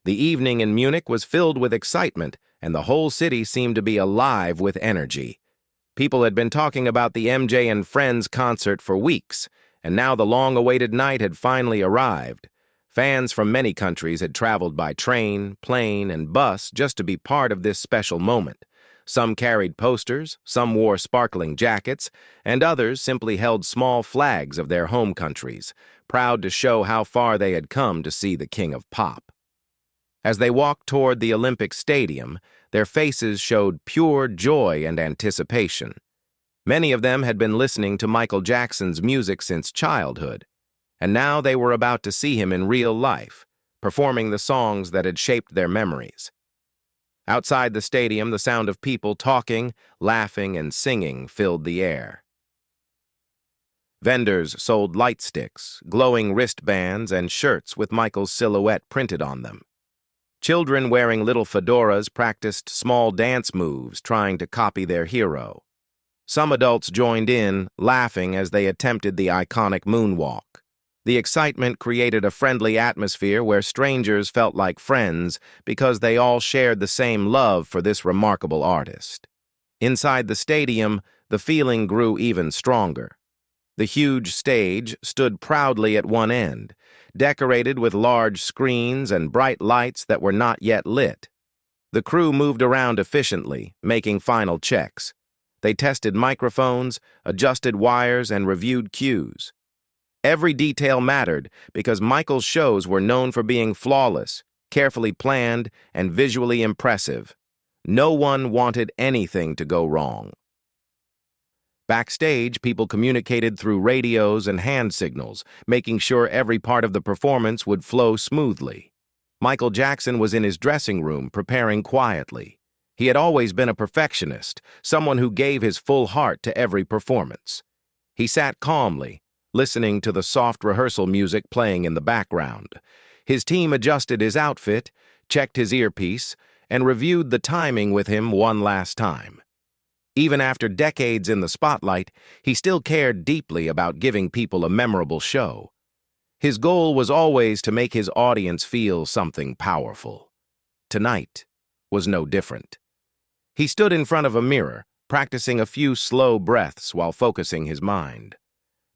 The evening in Munich was filled with excitement, and the whole city seemed to be alive with energy. People had been talking about the MJ and Friends concert for weeks, and now the long-awaited night had finally arrived. Fans from many countries had traveled by train, plane, and bus just to be part of this special moment. Some carried posters, some wore sparkling jackets, and others simply held small flags of their home countries, proud to show how far they had come to see the King of Pop. As they walked toward the Olympic Stadium, their faces showed pure joy and anticipation. Many of them had been listening to Michael Jackson's music since childhood, and now they were about to see him in real life, performing the songs that had shaped their memories. Outside the stadium, the sound of people talking, laughing, and singing filled the air. Vendors sold light sticks, glowing wristbands, and shirts with Michael's silhouette printed on them. Children wearing little fedoras practiced small dance moves, trying to copy their hero. Some adults joined in, laughing as they attempted the iconic moonwalk. The excitement created a friendly atmosphere where strangers felt like friends because they all shared the same love for this remarkable artist. Inside the stadium, the feeling grew even stronger. The huge stage stood proudly at one end, decorated with large screens and bright lights that were not yet lit. The crew moved around efficiently, making final checks. They tested microphones, adjusted wires, and reviewed cues. Every detail mattered because Michael's shows were known for being flawless, carefully planned, and visually impressive. No one wanted anything to go wrong. Backstage, people communicated through radios and hand signals, making sure every part of the performance would flow smoothly. Michael Jackson was in his dressing room, preparing quietly. He had always been a perfectionist, someone who gave his full heart to every performance. He sat calmly, listening to the soft rehearsal music playing in the background. His team adjusted his outfit, checked his earpiece, and reviewed the timing with him one last time. Even after decades in the spotlight, he still cared deeply about giving people a memorable show. His goal was always to make his audience feel something powerful. Tonight was no different. He stood in front of a mirror, practicing a few slow breaths while focusing his mind.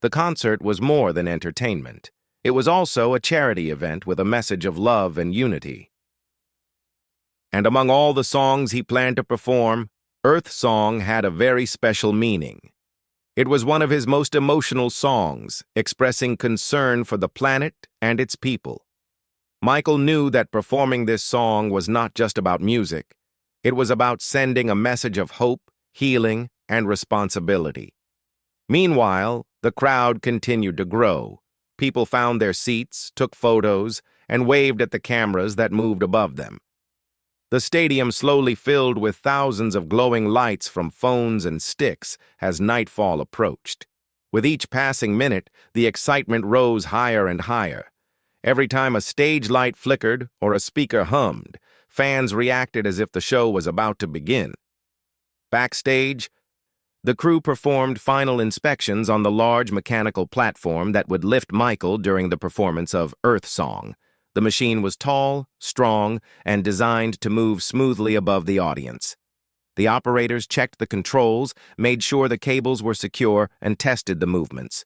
The concert was more than entertainment. It was also a charity event with a message of love and unity. And among all the songs he planned to perform, Earth Song had a very special meaning. It was one of his most emotional songs, expressing concern for the planet and its people. Michael knew that performing this song was not just about music. It was about sending a message of hope, healing, and responsibility. Meanwhile, the crowd continued to grow. People found their seats, took photos, and waved at the cameras that moved above them. The stadium slowly filled with thousands of glowing lights from phones and sticks as nightfall approached. With each passing minute, the excitement rose higher and higher. Every time a stage light flickered or a speaker hummed, fans reacted as if the show was about to begin. Backstage, the crew performed final inspections on the large mechanical platform that would lift Michael during the performance of Earth Song. The machine was tall, strong, and designed to move smoothly above the audience. The operators checked the controls, made sure the cables were secure, and tested the movements.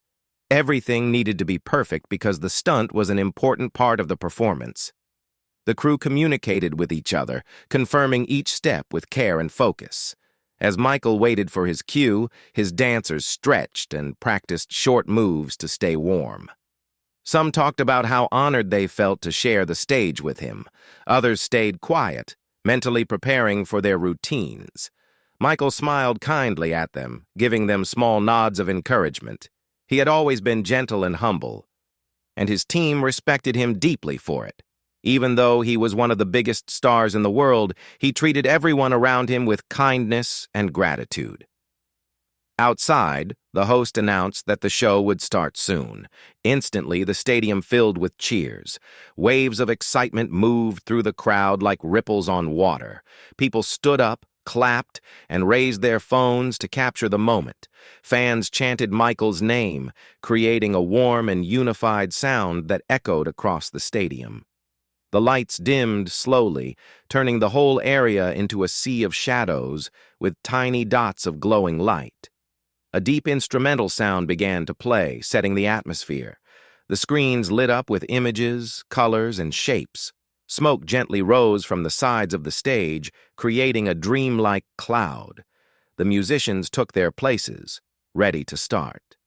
Everything needed to be perfect because the stunt was an important part of the performance. The crew communicated with each other, confirming each step with care and focus. As Michael waited for his cue, his dancers stretched and practiced short moves to stay warm. Some talked about how honored they felt to share the stage with him. Others stayed quiet, mentally preparing for their routines. Michael smiled kindly at them, giving them small nods of encouragement. He had always been gentle and humble, and his team respected him deeply for it. Even though he was one of the biggest stars in the world, he treated everyone around him with kindness and gratitude. Outside, the host announced that the show would start soon. Instantly, the stadium filled with cheers. Waves of excitement moved through the crowd like ripples on water. People stood up, clapped, and raised their phones to capture the moment. Fans chanted Michael's name, creating a warm and unified sound that echoed across the stadium. The lights dimmed slowly, turning the whole area into a sea of shadows with tiny dots of glowing light. A deep instrumental sound began to play, setting the atmosphere. The screens lit up with images, colors, and shapes. Smoke gently rose from the sides of the stage, creating a dreamlike cloud. The musicians took their places, ready to start.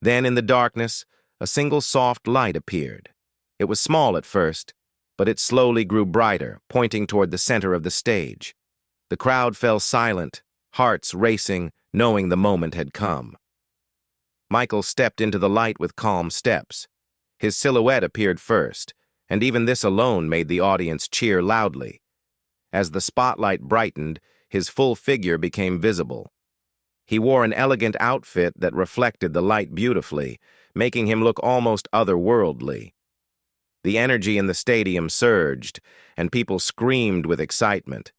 Then, in the darkness, a single soft light appeared. It was small at first, but it slowly grew brighter, pointing toward the center of the stage. The crowd fell silent, hearts racing, knowing the moment had come. Michael stepped into the light with calm steps. His silhouette appeared first, and even this alone made the audience cheer loudly. As the spotlight brightened, his full figure became visible. He wore an elegant outfit that reflected the light beautifully, making him look almost otherworldly. The energy in the stadium surged, and people screamed with excitement.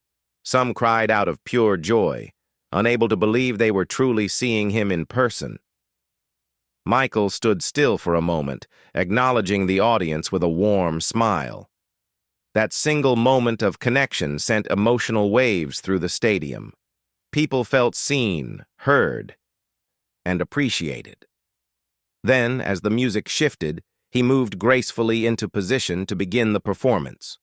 Some cried out of pure joy, unable to believe they were truly seeing him in person. Michael stood still for a moment, acknowledging the audience with a warm smile. That single moment of connection sent emotional waves through the stadium. People felt seen, heard, and appreciated. Then, as the music shifted, he moved gracefully into position to begin the performance.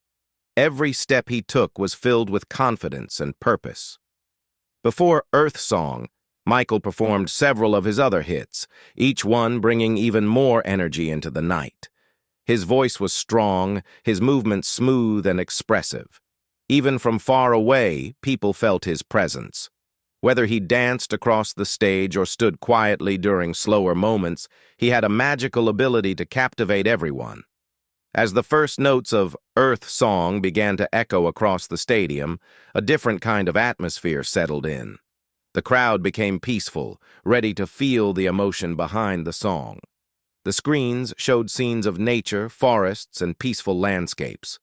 Every step he took was filled with confidence and purpose. Before Earth Song, Michael performed several of his other hits, each one bringing even more energy into the night. His voice was strong, his movements smooth and expressive. Even from far away, people felt his presence. Whether he danced across the stage or stood quietly during slower moments, he had a magical ability to captivate everyone. As the first notes of Earth Song began to echo across the stadium, a different kind of atmosphere settled in. The crowd became peaceful, ready to feel the emotion behind the song. The screens showed scenes of nature, forests, and peaceful landscapes.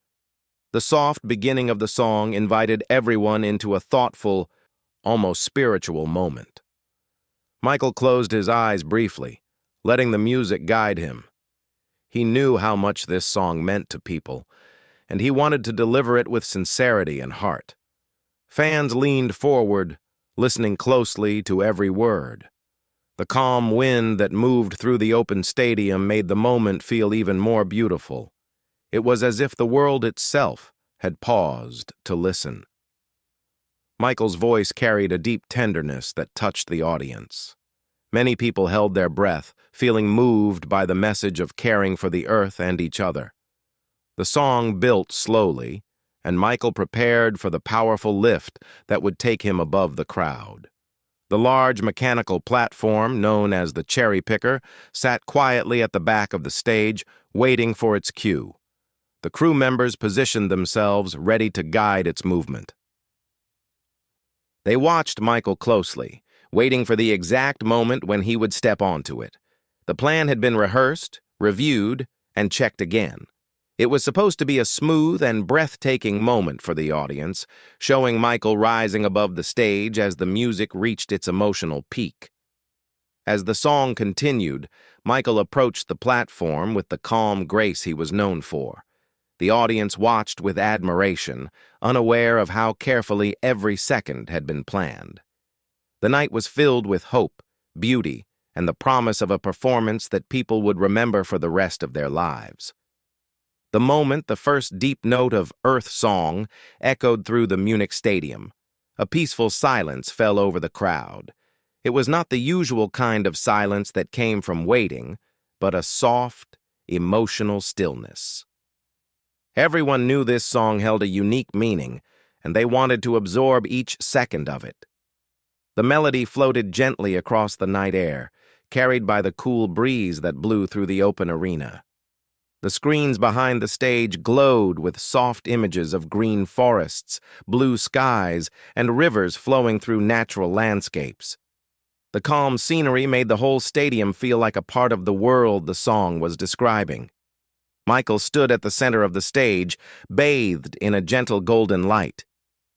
The soft beginning of the song invited everyone into a thoughtful, almost spiritual moment. Michael closed his eyes briefly, letting the music guide him. He knew how much this song meant to people, and he wanted to deliver it with sincerity and heart. Fans leaned forward, listening closely to every word. The calm wind that moved through the open stadium made the moment feel even more beautiful. It was as if the world itself had paused to listen. Michael's voice carried a deep tenderness that touched the audience. Many people held their breath, feeling moved by the message of caring for the earth and each other. The song built slowly, and Michael prepared for the powerful lift that would take him above the crowd. The large mechanical platform, known as the cherry picker, sat quietly at the back of the stage, waiting for its cue. The crew members positioned themselves, ready to guide its movement. They watched Michael closely, waiting for the exact moment when he would step onto it. The plan had been rehearsed, reviewed, and checked again. It was supposed to be a smooth and breathtaking moment for the audience, showing Michael rising above the stage as the music reached its emotional peak. As the song continued, Michael approached the platform with the calm grace he was known for. The audience watched with admiration, unaware of how carefully every second had been planned. The night was filled with hope, beauty, and the promise of a performance that people would remember for the rest of their lives. The moment the first deep note of Earth Song echoed through the Munich stadium, a peaceful silence fell over the crowd. It was not the usual kind of silence that came from waiting, but a soft, emotional stillness. Everyone knew this song held a unique meaning, and they wanted to absorb each second of it. The melody floated gently across the night air, carried by the cool breeze that blew through the open arena. The screens behind the stage glowed with soft images of green forests, blue skies, and rivers flowing through natural landscapes. The calm scenery made the whole stadium feel like a part of the world the song was describing. Michael stood at the center of the stage, bathed in a gentle golden light.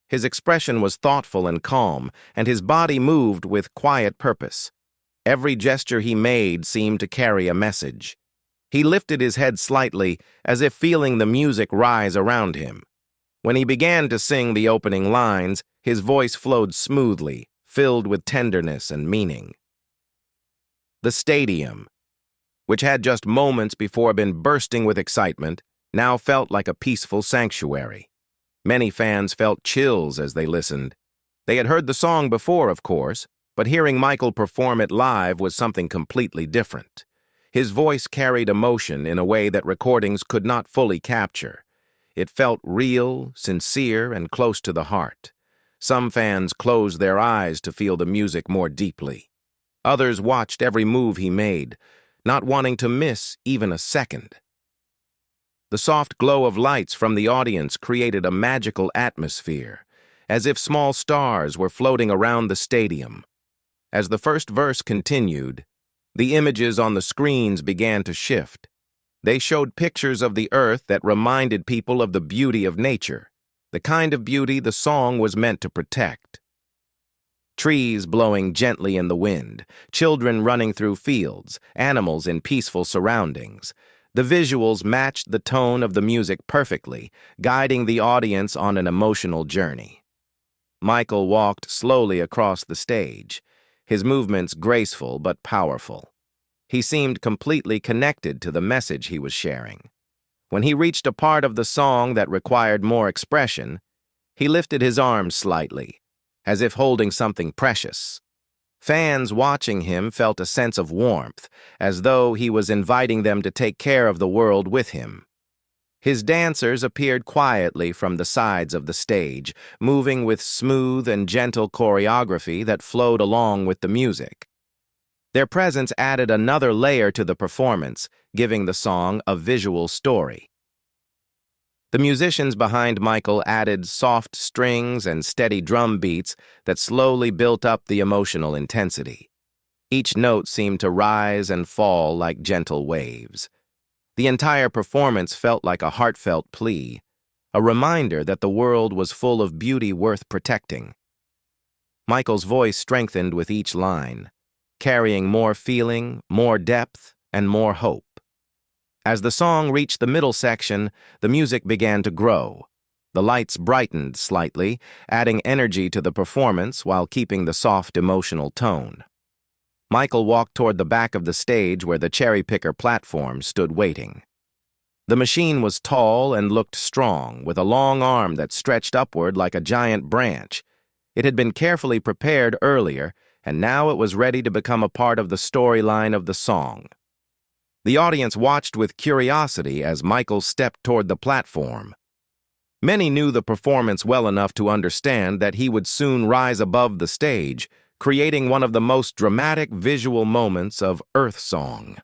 His expression was thoughtful and calm, and his body moved with quiet purpose. Every gesture he made seemed to carry a message. He lifted his head slightly, as if feeling the music rise around him. When he began to sing the opening lines, his voice flowed smoothly, filled with tenderness and meaning. The stadium, which had just moments before been bursting with excitement, now felt like a peaceful sanctuary. Many fans felt chills as they listened. They had heard the song before, of course, but hearing Michael perform it live was something completely different. His voice carried emotion in a way that recordings could not fully capture. It felt real, sincere, and close to the heart. Some fans closed their eyes to feel the music more deeply. Others watched every move he made, not wanting to miss even a second. The soft glow of lights from the audience created a magical atmosphere, as if small stars were floating around the stadium. As the first verse continued, the images on the screens began to shift. They showed pictures of the earth that reminded people of the beauty of nature, the kind of beauty the song was meant to protect. Trees blowing gently in the wind, children running through fields, animals in peaceful surroundings. The visuals matched the tone of the music perfectly, guiding the audience on an emotional journey. Michael walked slowly across the stage, his movements graceful but powerful. He seemed completely connected to the message he was sharing. When he reached a part of the song that required more expression, he lifted his arms slightly, as if holding something precious. Fans watching him felt a sense of warmth, as though he was inviting them to take care of the world with him. His dancers appeared quietly from the sides of the stage, moving with smooth and gentle choreography that flowed along with the music. Their presence added another layer to the performance, giving the song a visual story. The musicians behind Michael added soft strings and steady drum beats that slowly built up the emotional intensity. Each note seemed to rise and fall like gentle waves. The entire performance felt like a heartfelt plea, a reminder that the world was full of beauty worth protecting. Michael's voice strengthened with each line, carrying more feeling, more depth, and more hope. As the song reached the middle section, the music began to grow. The lights brightened slightly, adding energy to the performance while keeping the soft, emotional tone. Michael walked toward the back of the stage where the cherry-picker platform stood waiting. The machine was tall and looked strong, with a long arm that stretched upward like a giant branch. It had been carefully prepared earlier, and now it was ready to become a part of the storyline of the song. The audience watched with curiosity as Michael stepped toward the platform. Many knew the performance well enough to understand that he would soon rise above the stage, creating one of the most dramatic visual moments of Earth Song.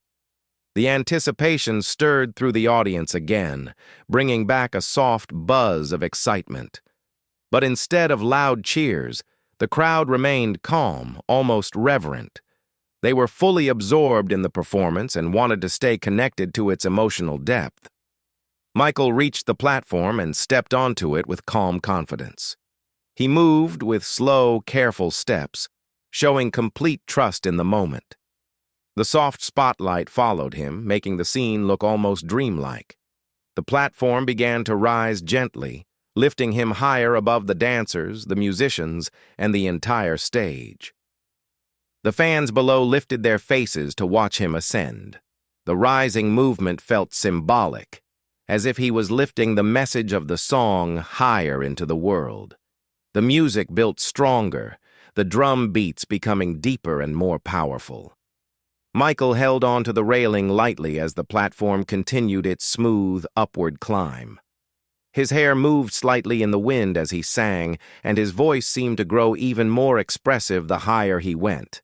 The anticipation stirred through the audience again, bringing back a soft buzz of excitement. But instead of loud cheers, the crowd remained calm, almost reverent. They were fully absorbed in the performance and wanted to stay connected to its emotional depth. Michael reached the platform and stepped onto it with calm confidence. He moved with slow, careful steps, showing complete trust in the moment. The soft spotlight followed him, making the scene look almost dreamlike. The platform began to rise gently, lifting him higher above the dancers, the musicians, and the entire stage. The fans below lifted their faces to watch him ascend. The rising movement felt symbolic, as if he was lifting the message of the song higher into the world. The music built stronger, the drum beats becoming deeper and more powerful. Michael held onto the railing lightly as the platform continued its smooth, upward climb. His hair moved slightly in the wind as he sang, and his voice seemed to grow even more expressive the higher he went.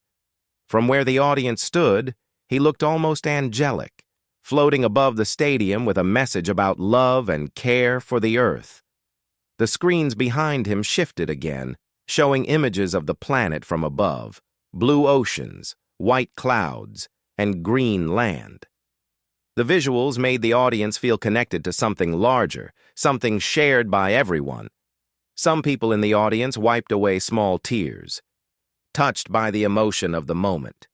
From where the audience stood, he looked almost angelic, floating above the stadium with a message about love and care for the earth. The screens behind him shifted again, showing images of the planet from above, blue oceans, white clouds, and green land. The visuals made the audience feel connected to something larger, something shared by everyone. Some people in the audience wiped away small tears, touched by the emotion of the moment.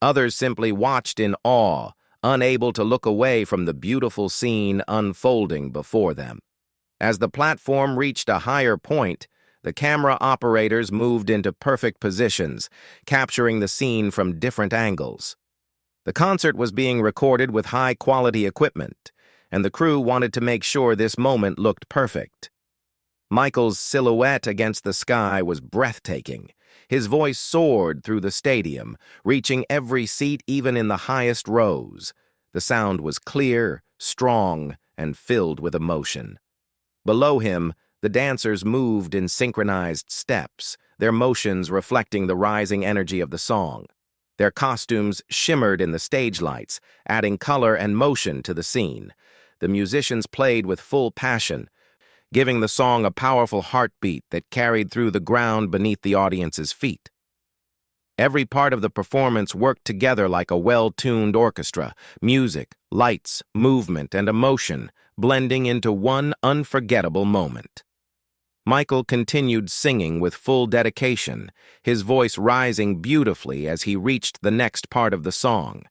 Others simply watched in awe, unable to look away from the beautiful scene unfolding before them. As the platform reached a higher point, the camera operators moved into perfect positions, capturing the scene from different angles. The concert was being recorded with high-quality equipment, and the crew wanted to make sure this moment looked perfect. Michael's silhouette against the sky was breathtaking. His voice soared through the stadium, reaching every seat even in the highest rows. The sound was clear, strong, and filled with emotion. Below him, the dancers moved in synchronized steps, their motions reflecting the rising energy of the song. Their costumes shimmered in the stage lights, adding color and motion to the scene. The musicians played with full passion, giving the song a powerful heartbeat that carried through the ground beneath the audience's feet. Every part of the performance worked together like a well-tuned orchestra, music, lights, movement, and emotion blending into one unforgettable moment. Michael continued singing with full dedication, his voice rising beautifully as he reached the next part of the song.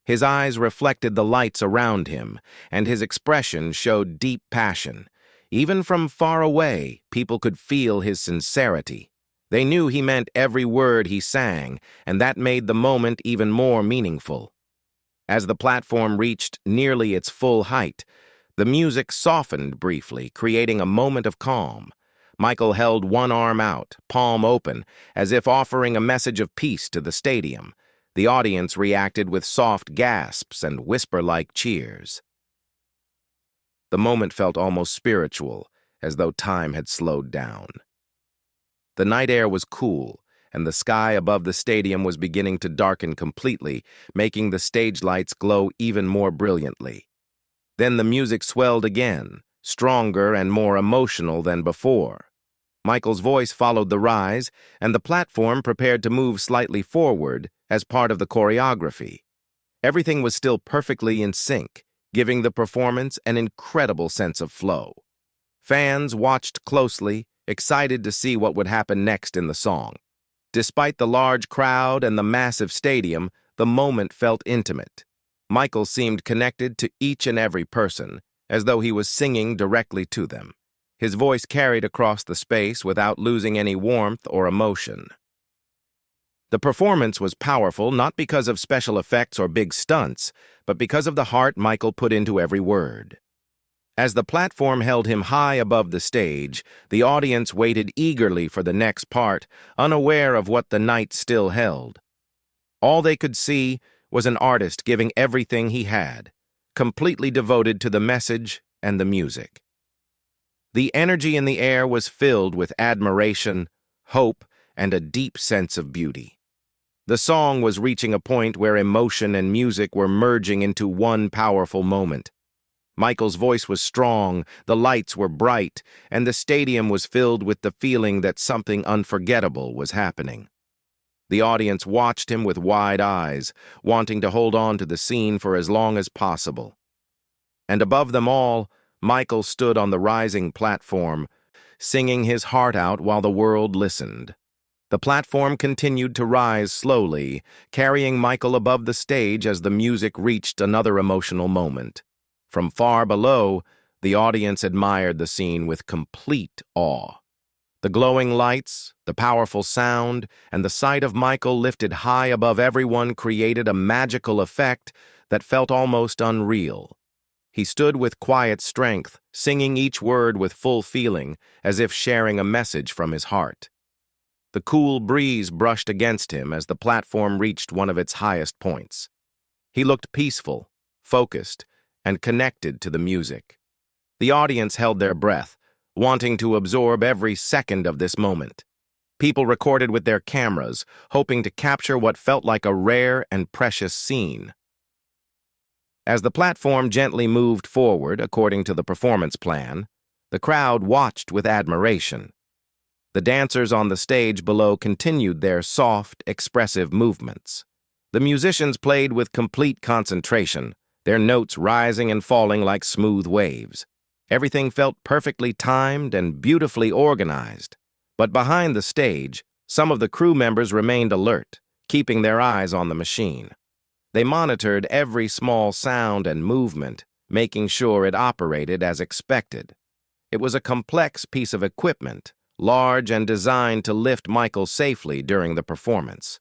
His eyes reflected the lights around him, and his expression showed deep passion. Even from far away, people could feel his sincerity. They knew he meant every word he sang, and that made the moment even more meaningful. As the platform reached nearly its full height, the music softened briefly, creating a moment of calm. Michael held one arm out, palm open, as if offering a message of peace to the stadium. The audience reacted with soft gasps and whisper-like cheers. The moment felt almost spiritual, as though time had slowed down. The night air was cool, and the sky above the stadium was beginning to darken completely, making the stage lights glow even more brilliantly. Then the music swelled again, stronger and more emotional than before. Michael's voice followed the rise, and the platform prepared to move slightly forward as part of the choreography. Everything was still perfectly in sync, giving the performance an incredible sense of flow. Fans watched closely, excited to see what would happen next in the song. Despite the large crowd and the massive stadium, the moment felt intimate. Michael seemed connected to each and every person, as though he was singing directly to them. His voice carried across the space without losing any warmth or emotion. The performance was powerful not because of special effects or big stunts, but because of the heart Michael put into every word. As the platform held him high above the stage, the audience waited eagerly for the next part, unaware of what the night still held. All they could see was an artist giving everything he had, completely devoted to the message and the music. The energy in the air was filled with admiration, hope, and a deep sense of beauty. The song was reaching a point where emotion and music were merging into one powerful moment. Michael's voice was strong, the lights were bright, and the stadium was filled with the feeling that something unforgettable was happening. The audience watched him with wide eyes, wanting to hold on to the scene for as long as possible. And above them all, Michael stood on the rising platform, singing his heart out while the world listened. The platform continued to rise slowly, carrying Michael above the stage as the music reached another emotional moment. From far below, the audience admired the scene with complete awe. The glowing lights, the powerful sound, and the sight of Michael lifted high above everyone created a magical effect that felt almost unreal. He stood with quiet strength, singing each word with full feeling, as if sharing a message from his heart. The cool breeze brushed against him as the platform reached one of its highest points. He looked peaceful, focused, and connected to the music. The audience held their breath, wanting to absorb every second of this moment. People recorded with their cameras, hoping to capture what felt like a rare and precious scene. As the platform gently moved forward according to the performance plan, the crowd watched with admiration. The dancers on the stage below continued their soft, expressive movements. The musicians played with complete concentration, their notes rising and falling like smooth waves. Everything felt perfectly timed and beautifully organized. But behind the stage, some of the crew members remained alert, keeping their eyes on the machine. They monitored every small sound and movement, making sure it operated as expected. It was a complex piece of equipment, large and designed to lift Michael safely during the performance.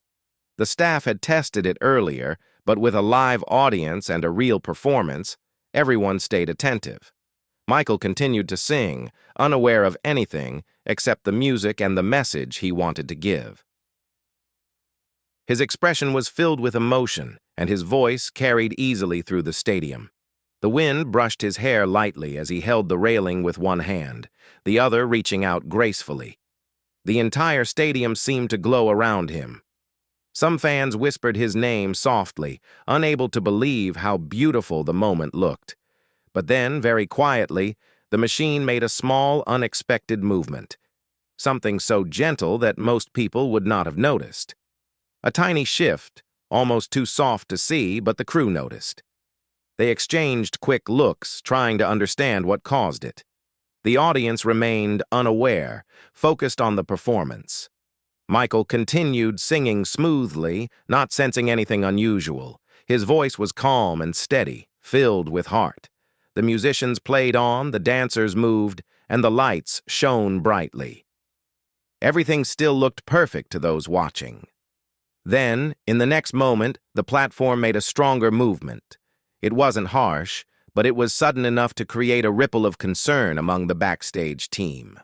The staff had tested it earlier, but with a live audience and a real performance, everyone stayed attentive. Michael continued to sing, unaware of anything except the music and the message he wanted to give. His expression was filled with emotion, and his voice carried easily through the stadium. The wind brushed his hair lightly as he held the railing with one hand, the other reaching out gracefully. The entire stadium seemed to glow around him. Some fans whispered his name softly, unable to believe how beautiful the moment looked. But then, very quietly, the machine made a small, unexpected movement, something so gentle that most people would not have noticed. A tiny shift, almost too soft to see, but the crew noticed. They exchanged quick looks, trying to understand what caused it. The audience remained unaware, focused on the performance. Michael continued singing smoothly, not sensing anything unusual. His voice was calm and steady, filled with heart. The musicians played on, the dancers moved, and the lights shone brightly. Everything still looked perfect to those watching. Then, in the next moment, the platform made a stronger movement. It wasn't harsh, but it was sudden enough to create a ripple of concern among the backstage team.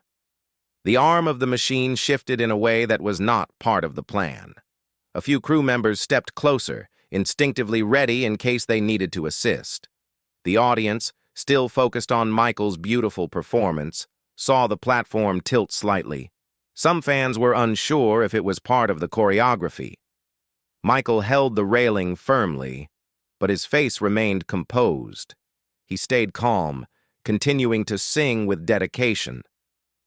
The arm of the machine shifted in a way that was not part of the plan. A few crew members stepped closer, instinctively ready in case they needed to assist. The audience, still focused on Michael's beautiful performance, saw the platform tilt slightly. Some fans were unsure if it was part of the choreography. Michael held the railing firmly, but his face remained composed. He stayed calm, continuing to sing with dedication.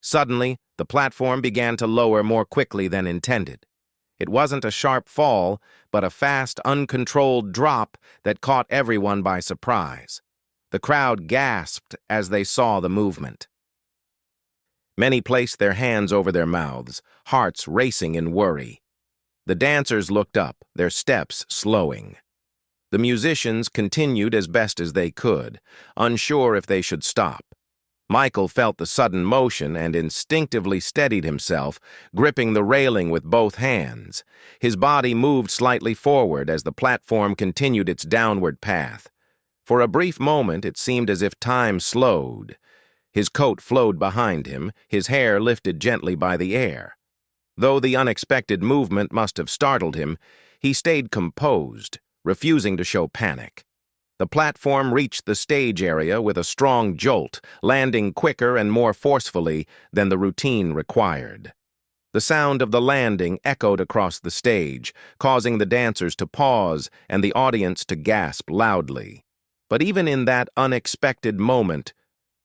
Suddenly, the platform began to lower more quickly than intended. It wasn't a sharp fall, but a fast, uncontrolled drop that caught everyone by surprise. The crowd gasped as they saw the movement. Many placed their hands over their mouths, hearts racing in worry. The dancers looked up, their steps slowing. The musicians continued as best as they could, unsure if they should stop. Michael felt the sudden motion and instinctively steadied himself, gripping the railing with both hands. His body moved slightly forward as the platform continued its downward path. For a brief moment, it seemed as if time slowed. His coat flowed behind him, his hair lifted gently by the air. Though the unexpected movement must have startled him, he stayed composed, refusing to show panic. The platform reached the stage area with a strong jolt, landing quicker and more forcefully than the routine required. The sound of the landing echoed across the stage, causing the dancers to pause and the audience to gasp loudly. But even in that unexpected moment,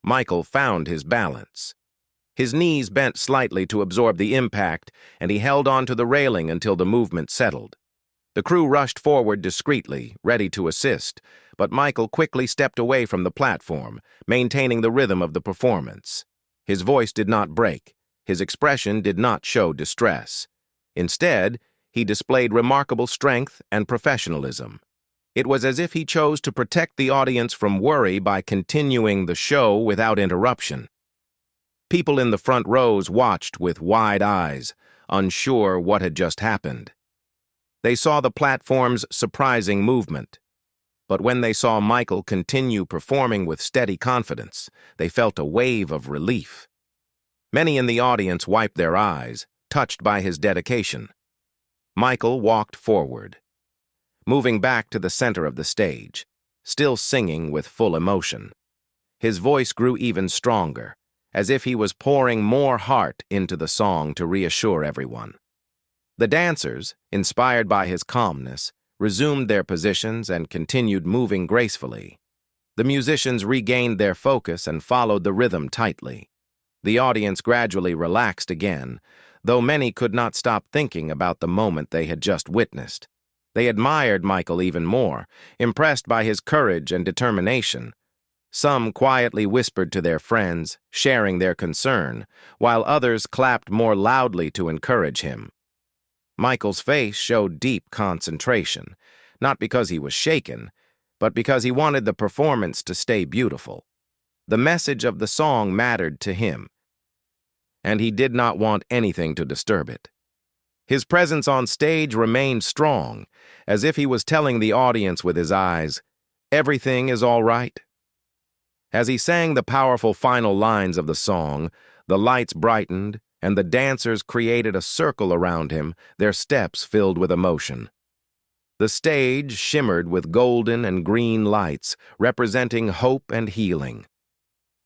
Michael found his balance. His knees bent slightly to absorb the impact, and he held onto the railing until the movement settled. The crew rushed forward discreetly, ready to assist, but Michael quickly stepped away from the platform, maintaining the rhythm of the performance. His voice did not break. His expression did not show distress. Instead, he displayed remarkable strength and professionalism. It was as if he chose to protect the audience from worry by continuing the show without interruption. People in the front rows watched with wide eyes, unsure what had just happened. They saw the platform's surprising movement. But when they saw Michael continue performing with steady confidence, they felt a wave of relief. Many in the audience wiped their eyes, touched by his dedication. Michael walked forward, moving back to the center of the stage, still singing with full emotion. His voice grew even stronger, as if he was pouring more heart into the song to reassure everyone. The dancers, inspired by his calmness, resumed their positions and continued moving gracefully. The musicians regained their focus and followed the rhythm tightly. The audience gradually relaxed again, though many could not stop thinking about the moment they had just witnessed. They admired Michael even more, impressed by his courage and determination. Some quietly whispered to their friends, sharing their concern, while others clapped more loudly to encourage him. Michael's face showed deep concentration, not because he was shaken, but because he wanted the performance to stay beautiful. The message of the song mattered to him, and he did not want anything to disturb it. His presence on stage remained strong, as if he was telling the audience with his eyes, "Everything is all right." As he sang the powerful final lines of the song, the lights brightened, and the dancers created a circle around him, their steps filled with emotion. The stage shimmered with golden and green lights, representing hope and healing.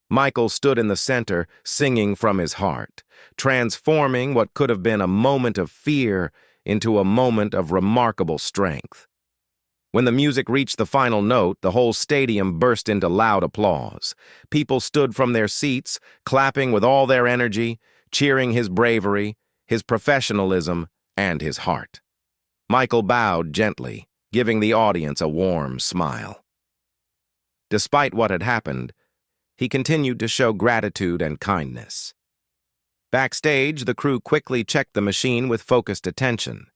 Michael stood in the center, singing from his heart, transforming what could have been a moment of fear into a moment of remarkable strength. When the music reached the final note, the whole stadium burst into loud applause. People stood from their seats, clapping with all their energy, cheering his bravery, his professionalism, and his heart. Michael bowed gently, giving the audience a warm smile. Despite what had happened, he continued to show gratitude and kindness. Backstage, the crew quickly checked the machine with focused attention.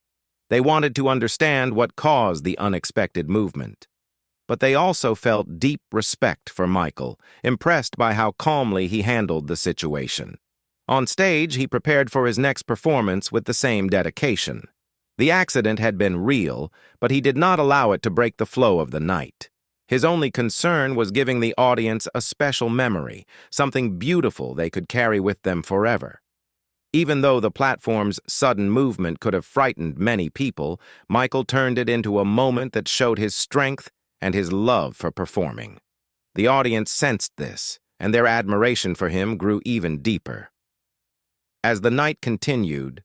They wanted to understand what caused the unexpected movement. But they also felt deep respect for Michael, impressed by how calmly he handled the situation. On stage, he prepared for his next performance with the same dedication. The accident had been real, but he did not allow it to break the flow of the night. His only concern was giving the audience a special memory, something beautiful they could carry with them forever. Even though the platform's sudden movement could have frightened many people, Michael turned it into a moment that showed his strength and his love for performing. The audience sensed this, and their admiration for him grew even deeper. As the night continued,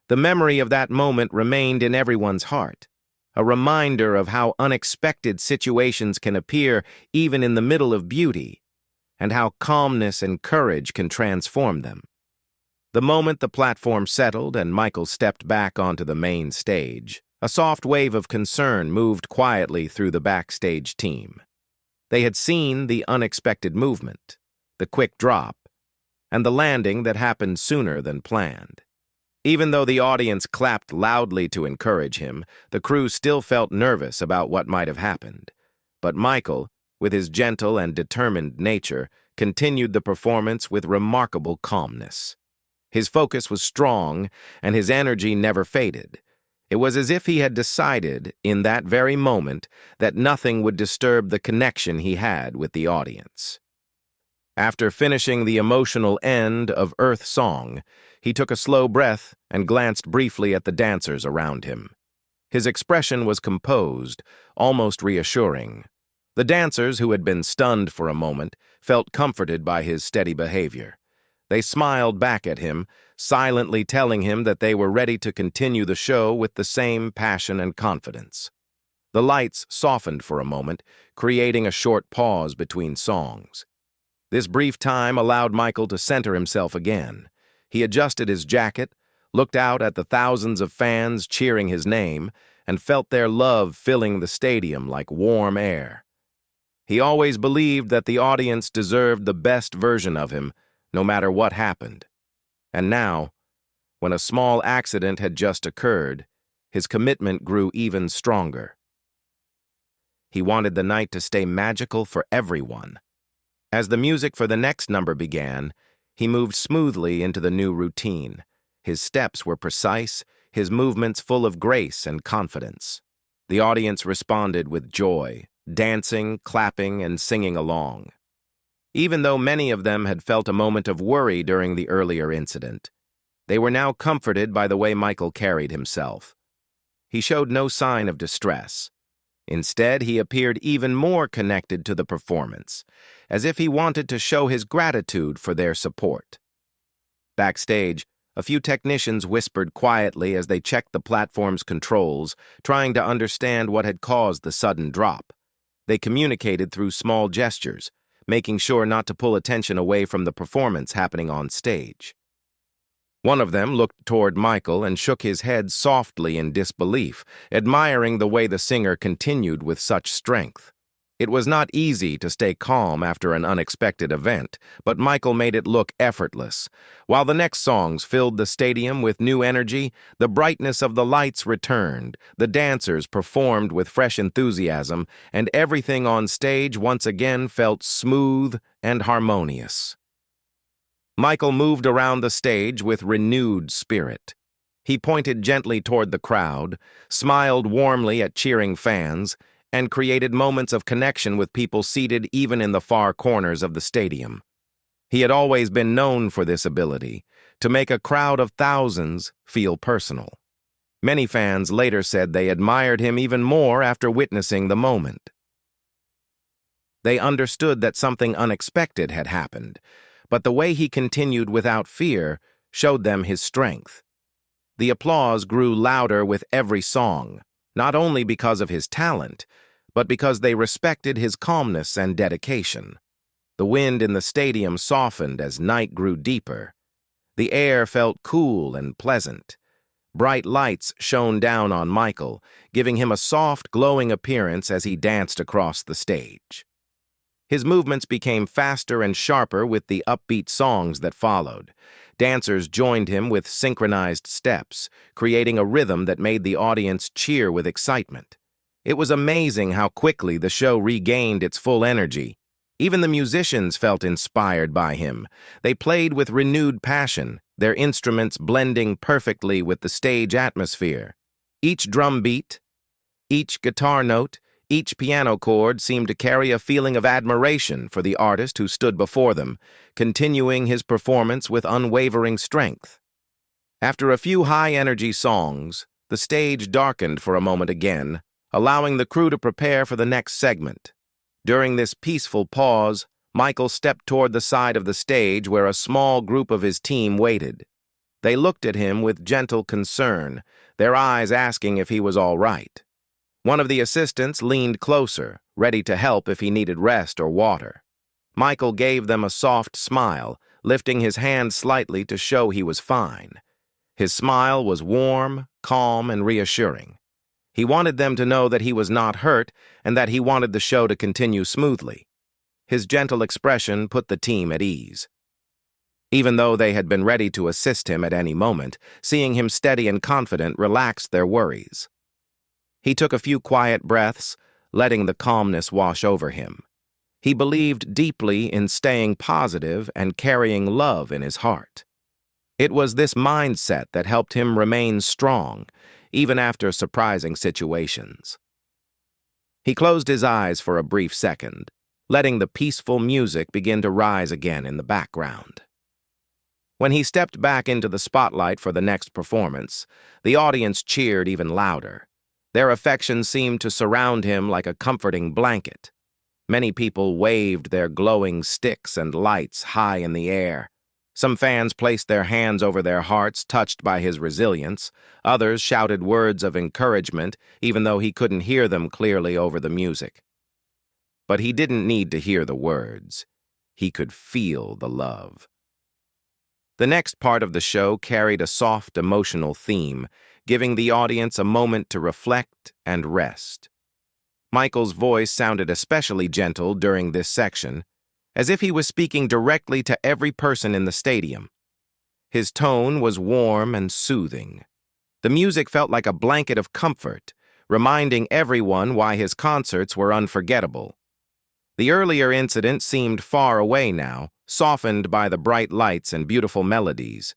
the memory of that moment remained in everyone's heart, a reminder of how unexpected situations can appear even in the middle of beauty, and how calmness and courage can transform them. The moment the platform settled and Michael stepped back onto the main stage, a soft wave of concern moved quietly through the backstage team. They had seen the unexpected movement, the quick drop, and the landing that happened sooner than planned. Even though the audience clapped loudly to encourage him, the crew still felt nervous about what might have happened. But Michael, with his gentle and determined nature, continued the performance with remarkable calmness. His focus was strong, and his energy never faded. It was as if he had decided, in that very moment, that nothing would disturb the connection he had with the audience. After finishing the emotional end of Earth Song, he took a slow breath and glanced briefly at the dancers around him. His expression was composed, almost reassuring. The dancers, who had been stunned for a moment, felt comforted by his steady behavior. They smiled back at him, silently telling him that they were ready to continue the show with the same passion and confidence. The lights softened for a moment, creating a short pause between songs. This brief time allowed Michael to center himself again. He adjusted his jacket, looked out at the thousands of fans cheering his name, and felt their love filling the stadium like warm air. He always believed that the audience deserved the best version of him, no matter what happened. And now, when a small accident had just occurred, his commitment grew even stronger. He wanted the night to stay magical for everyone. As the music for the next number began, he moved smoothly into the new routine. His steps were precise, his movements full of grace and confidence. The audience responded with joy, dancing, clapping, and singing along. Even though many of them had felt a moment of worry during the earlier incident, they were now comforted by the way Michael carried himself. He showed no sign of distress. Instead, he appeared even more connected to the performance, as if he wanted to show his gratitude for their support. Backstage, a few technicians whispered quietly as they checked the platform's controls, trying to understand what had caused the sudden drop. They communicated through small gestures, making sure not to pull attention away from the performance happening on stage. One of them looked toward Michael and shook his head softly in disbelief, admiring the way the singer continued with such strength. It was not easy to stay calm after an unexpected event, but Michael made it look effortless. While the next songs filled the stadium with new energy, the brightness of the lights returned, the dancers performed with fresh enthusiasm, and everything on stage once again felt smooth and harmonious. Michael moved around the stage with renewed spirit. He pointed gently toward the crowd, smiled warmly at cheering fans, and created moments of connection with people seated even in the far corners of the stadium. He had always been known for this ability, to make a crowd of thousands feel personal. Many fans later said they admired him even more after witnessing the moment. They understood that something unexpected had happened, but the way he continued without fear showed them his strength. The applause grew louder with every song, not only because of his talent, but because they respected his calmness and dedication. The wind in the stadium softened as night grew deeper. The air felt cool and pleasant. Bright lights shone down on Michael, giving him a soft, glowing appearance as he danced across the stage. His movements became faster and sharper with the upbeat songs that followed. Dancers joined him with synchronized steps, creating a rhythm that made the audience cheer with excitement. It was amazing how quickly the show regained its full energy. Even the musicians felt inspired by him. They played with renewed passion, their instruments blending perfectly with the stage atmosphere. Each drum beat, each guitar note, each piano chord seemed to carry a feeling of admiration for the artist who stood before them, continuing his performance with unwavering strength. After a few high-energy songs, the stage darkened for a moment again, allowing the crew to prepare for the next segment. During this peaceful pause, Michael stepped toward the side of the stage where a small group of his team waited. They looked at him with gentle concern, their eyes asking if he was all right. One of the assistants leaned closer, ready to help if he needed rest or water. Michael gave them a soft smile, lifting his hand slightly to show he was fine. His smile was warm, calm, and reassuring. He wanted them to know that he was not hurt and that he wanted the show to continue smoothly. His gentle expression put the team at ease. Even though they had been ready to assist him at any moment, seeing him steady and confident relaxed their worries. He took a few quiet breaths, letting the calmness wash over him. He believed deeply in staying positive and carrying love in his heart. It was this mindset that helped him remain strong, even after surprising situations. He closed his eyes for a brief second, letting the peaceful music begin to rise again in the background. When he stepped back into the spotlight for the next performance, the audience cheered even louder. Their affection seemed to surround him like a comforting blanket. Many people waved their glowing sticks and lights high in the air. Some fans placed their hands over their hearts, touched by his resilience. Others shouted words of encouragement, even though he couldn't hear them clearly over the music. But he didn't need to hear the words. He could feel the love. The next part of the show carried a soft, emotional theme, giving the audience a moment to reflect and rest. Michael's voice sounded especially gentle during this section, as if he was speaking directly to every person in the stadium. His tone was warm and soothing. The music felt like a blanket of comfort, reminding everyone why his concerts were unforgettable. The earlier incident seemed far away now, softened by the bright lights and beautiful melodies.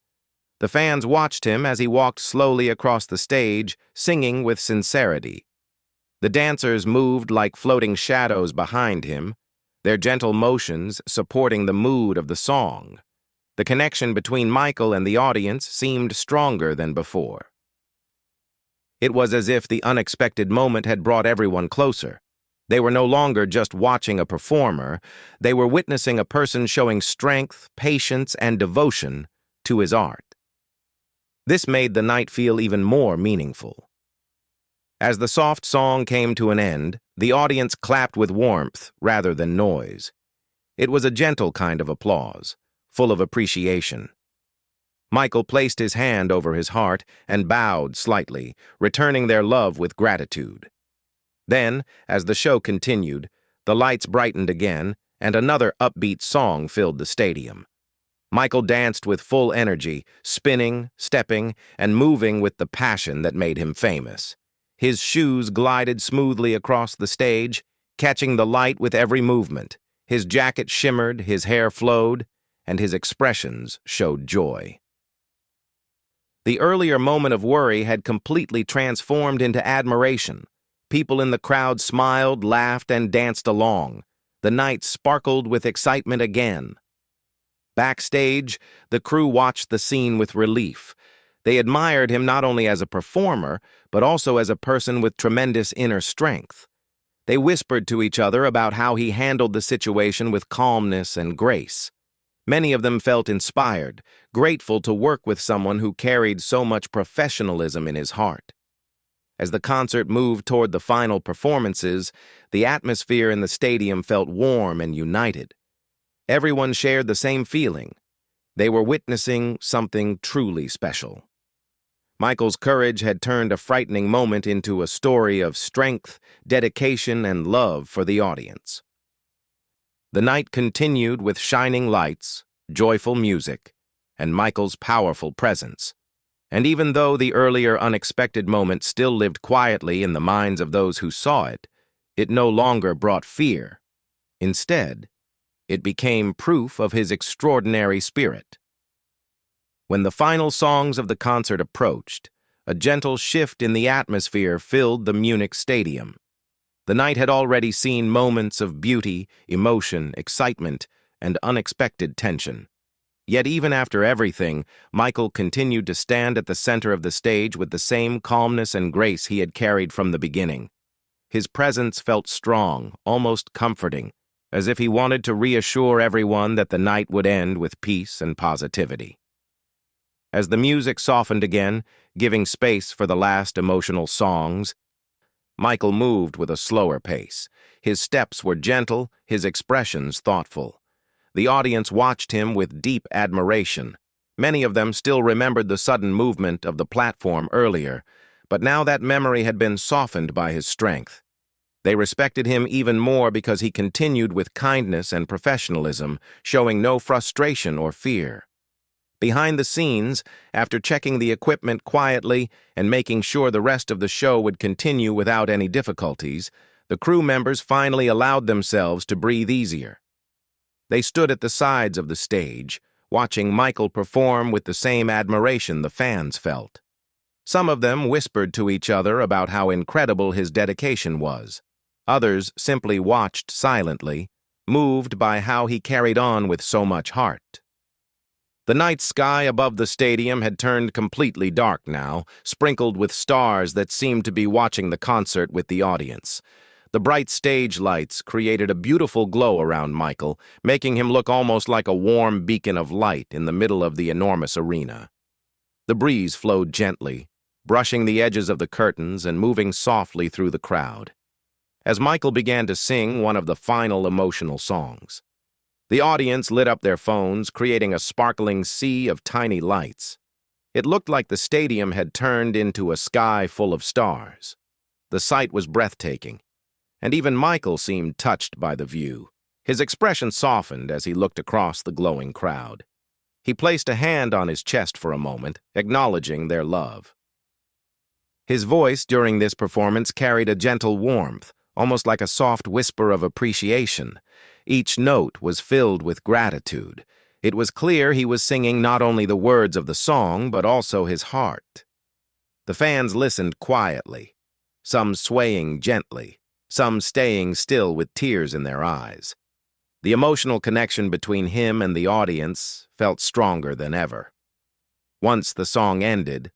The fans watched him as he walked slowly across the stage, singing with sincerity. The dancers moved like floating shadows behind him, their gentle motions supporting the mood of the song. The connection between Michael and the audience seemed stronger than before. It was as if the unexpected moment had brought everyone closer. They were no longer just watching a performer, they were witnessing a person showing strength, patience, and devotion to his art. This made the night feel even more meaningful. As the soft song came to an end, the audience clapped with warmth rather than noise. It was a gentle kind of applause, full of appreciation. Michael placed his hand over his heart and bowed slightly, returning their love with gratitude. Then, as the show continued, The lights brightened again, and another upbeat song filled the stadium. Michael danced with full energy, spinning, stepping, and moving with the passion that made him famous. His shoes glided smoothly across the stage, catching the light with every movement. His jacket shimmered, his hair flowed, and his expressions showed joy. The earlier moment of worry had completely transformed into admiration. People in the crowd smiled, laughed, and danced along. The night sparkled with excitement again. Backstage, the crew watched the scene with relief. They admired him not only as a performer, but also as a person with tremendous inner strength. They whispered to each other about how he handled the situation with calmness and grace. Many of them felt inspired, grateful to work with someone who carried so much professionalism in his heart. As the concert moved toward the final performances, the atmosphere in the stadium felt warm and united. Everyone shared the same feeling. They were witnessing something truly special. Michael's courage had turned a frightening moment into a story of strength, dedication, and love for the audience. The night continued with shining lights, joyful music, and Michael's powerful presence. And even though the earlier unexpected moment still lived quietly in the minds of those who saw it, it no longer brought fear. Instead, it became proof of his extraordinary spirit. When the final songs of the concert approached, a gentle shift in the atmosphere filled the Munich stadium. The night had already seen moments of beauty, emotion, excitement, and unexpected tension. Yet even after everything, Michael continued to stand at the center of the stage with the same calmness and grace he had carried from the beginning. His presence felt strong, almost comforting, as if he wanted to reassure everyone that the night would end with peace and positivity. As the music softened again, giving space for the last emotional songs, Michael moved with a slower pace. His steps were gentle, his expressions thoughtful. The audience watched him with deep admiration. Many of them still remembered the sudden movement of the platform earlier, but now that memory had been softened by his strength. They respected him even more because he continued with kindness and professionalism, showing no frustration or fear. Behind the scenes, after checking the equipment quietly and making sure the rest of the show would continue without any difficulties, the crew members finally allowed themselves to breathe easier. They stood at the sides of the stage, watching Michael perform with the same admiration the fans felt. Some of them whispered to each other about how incredible his dedication was. Others simply watched silently, moved by how he carried on with so much heart. The night sky above the stadium had turned completely dark now, sprinkled with stars that seemed to be watching the concert with the audience. The bright stage lights created a beautiful glow around Michael, making him look almost like a warm beacon of light in the middle of the enormous arena. The breeze flowed gently, brushing the edges of the curtains and moving softly through the crowd. As Michael began to sing one of the final emotional songs, the audience lit up their phones, creating a sparkling sea of tiny lights. It looked like the stadium had turned into a sky full of stars. The sight was breathtaking, and even Michael seemed touched by the view. His expression softened as he looked across the glowing crowd. He placed a hand on his chest for a moment, acknowledging their love. His voice during this performance carried a gentle warmth, almost like a soft whisper of appreciation. Each note was filled with gratitude. It was clear he was singing not only the words of the song, but also his heart. The fans listened quietly, some swaying gently, some staying still with tears in their eyes. The emotional connection between him and the audience felt stronger than ever. Once the song ended,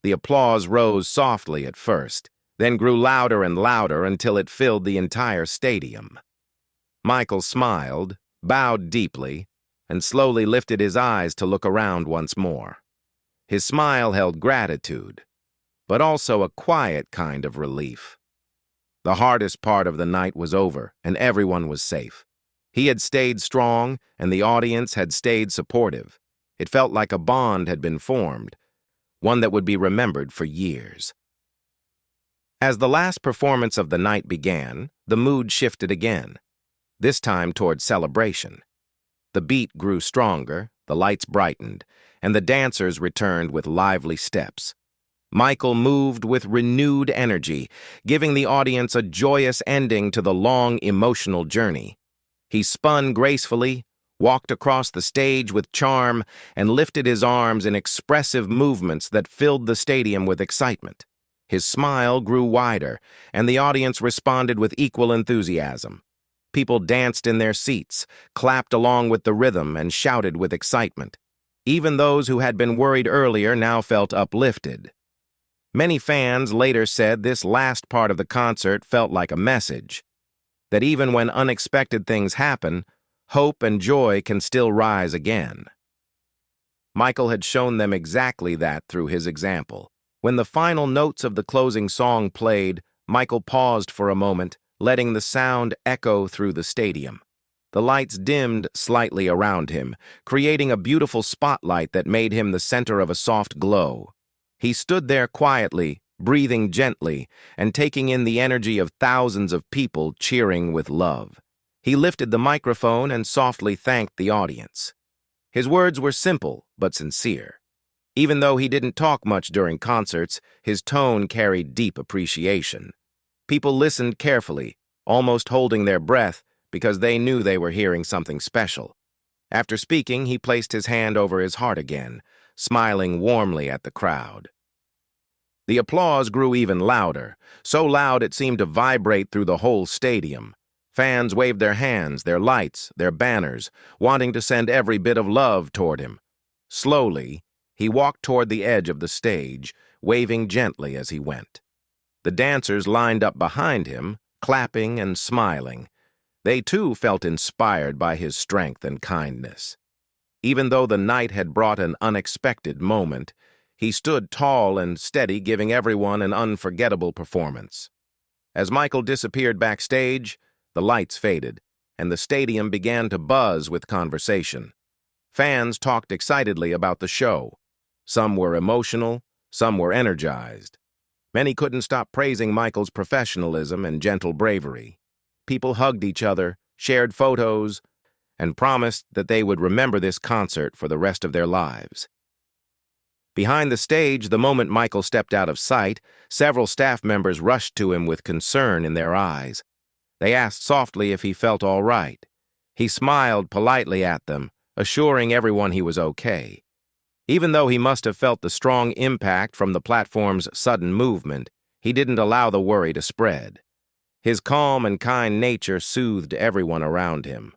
the applause rose softly at first, then grew louder and louder until it filled the entire stadium. Michael smiled, bowed deeply, and slowly lifted his eyes to look around once more. His smile held gratitude, but also a quiet kind of relief. The hardest part of the night was over, and everyone was safe. He had stayed strong, and the audience had stayed supportive. It felt like a bond had been formed, one that would be remembered for years. As the last performance of the night began, the mood shifted again. this time toward celebration. The beat grew stronger, the lights brightened, and the dancers returned with lively steps. Michael moved with renewed energy, giving the audience a joyous ending to the long, emotional journey. He spun gracefully, walked across the stage with charm, and lifted his arms in expressive movements that filled the stadium with excitement. His smile grew wider, and the audience responded with equal enthusiasm. People danced in their seats, clapped along with the rhythm, and shouted with excitement. Even those who had been worried earlier now felt uplifted. Many fans later said this last part of the concert felt like a message, that even when unexpected things happen, hope and joy can still rise again. Michael had shown them exactly that through his example. When the final notes of the closing song played, Michael paused for a moment, letting the sound echo through the stadium. The lights dimmed slightly around him, creating a beautiful spotlight that made him the center of a soft glow. He stood there quietly, breathing gently, and taking in the energy of thousands of people cheering with love. He lifted the microphone and softly thanked the audience. His words were simple but sincere. Even though he didn't talk much during concerts, his tone carried deep appreciation. People listened carefully, almost holding their breath because they knew they were hearing something special. After speaking, he placed his hand over his heart again, smiling warmly at the crowd. The applause grew even louder, so loud it seemed to vibrate through the whole stadium. Fans waved their hands, their lights, their banners, wanting to send every bit of love toward him. Slowly, he walked toward the edge of the stage, waving gently as he went. The dancers lined up behind him, clapping and smiling. They too felt inspired by his strength and kindness. Even though the night had brought an unexpected moment, he stood tall and steady, giving everyone an unforgettable performance. As Michael disappeared backstage, the lights faded, and the stadium began to buzz with conversation. Fans talked excitedly about the show. Some were emotional, some were energized. Many couldn't stop praising Michael's professionalism and gentle bravery. People hugged each other, shared photos, and promised that they would remember this concert for the rest of their lives. Behind the stage, the moment Michael stepped out of sight, several staff members rushed to him with concern in their eyes. They asked softly if he felt all right. He smiled politely at them, assuring everyone he was okay. Even though he must have felt the strong impact from the platform's sudden movement, he didn't allow the worry to spread. His calm and kind nature soothed everyone around him.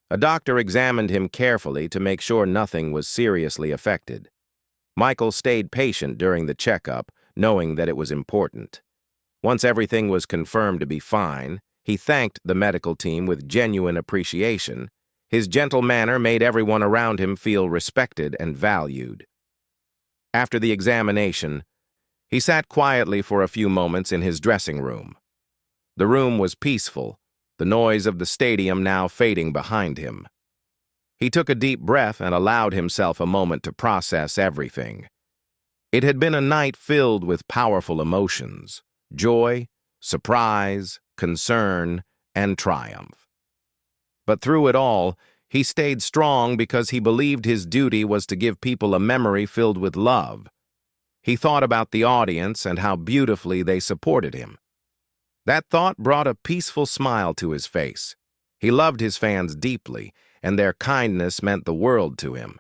A doctor examined him carefully to make sure nothing was seriously affected. Michael stayed patient during the checkup, knowing that it was important. Once everything was confirmed to be fine, he thanked the medical team with genuine appreciation. His gentle manner made everyone around him feel respected and valued. After the examination, he sat quietly for a few moments in his dressing room. The room was peaceful, the noise of the stadium now fading behind him. He took a deep breath and allowed himself a moment to process everything. It had been a night filled with powerful emotions: joy, surprise, concern, and triumph. But through it all, he stayed strong because he believed his duty was to give people a memory filled with love. He thought about the audience and how beautifully they supported him. That thought brought a peaceful smile to his face. He loved his fans deeply, and their kindness meant the world to him.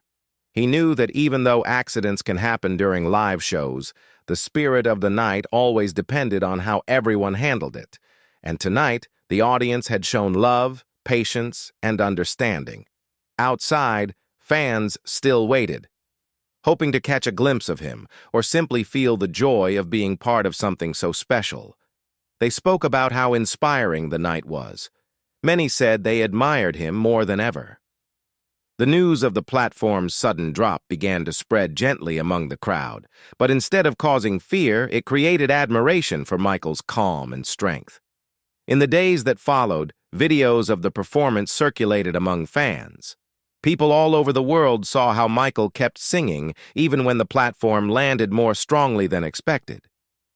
He knew that even though accidents can happen during live shows, the spirit of the night always depended on how everyone handled it. And tonight, the audience had shown love, patience, and understanding. Outside, fans still waited, hoping to catch a glimpse of him or simply feel the joy of being part of something so special. They spoke about how inspiring the night was. Many said they admired him more than ever. The news of the platform's sudden drop began to spread gently among the crowd, but instead of causing fear, it created admiration for Michael's calm and strength. In the days that followed, videos of the performance circulated among fans. People all over the world saw how Michael kept singing even when the platform landed more strongly than expected.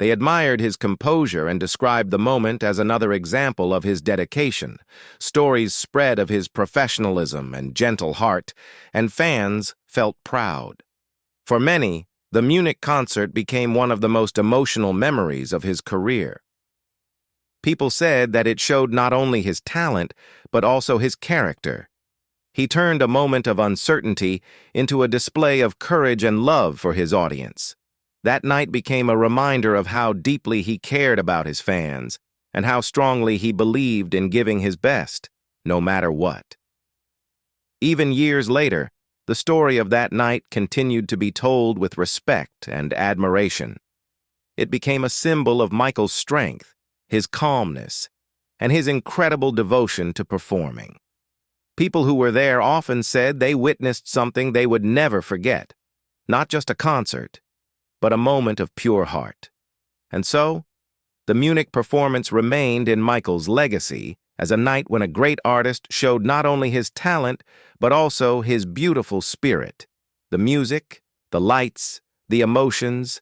They admired his composure and described the moment as another example of his dedication. Stories spread of his professionalism and gentle heart, and fans felt proud. For many, the Munich concert became one of the most emotional memories of his career. People said that it showed not only his talent, but also his character. He turned a moment of uncertainty into a display of courage and love for his audience. That night became a reminder of how deeply he cared about his fans and how strongly he believed in giving his best, no matter what. Even years later, the story of that night continued to be told with respect and admiration. It became a symbol of Michael's strength, his calmness, and his incredible devotion to performing. People who were there often said they witnessed something they would never forget, not just a concert, but a moment of pure heart. And so, the Munich performance remained in Michael's legacy as a night when a great artist showed not only his talent, but also his beautiful spirit. The music, the lights, the emotions,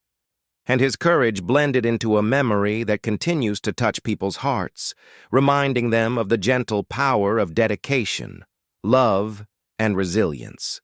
and his courage blended into a memory that continues to touch people's hearts, reminding them of the gentle power of dedication, love, and resilience.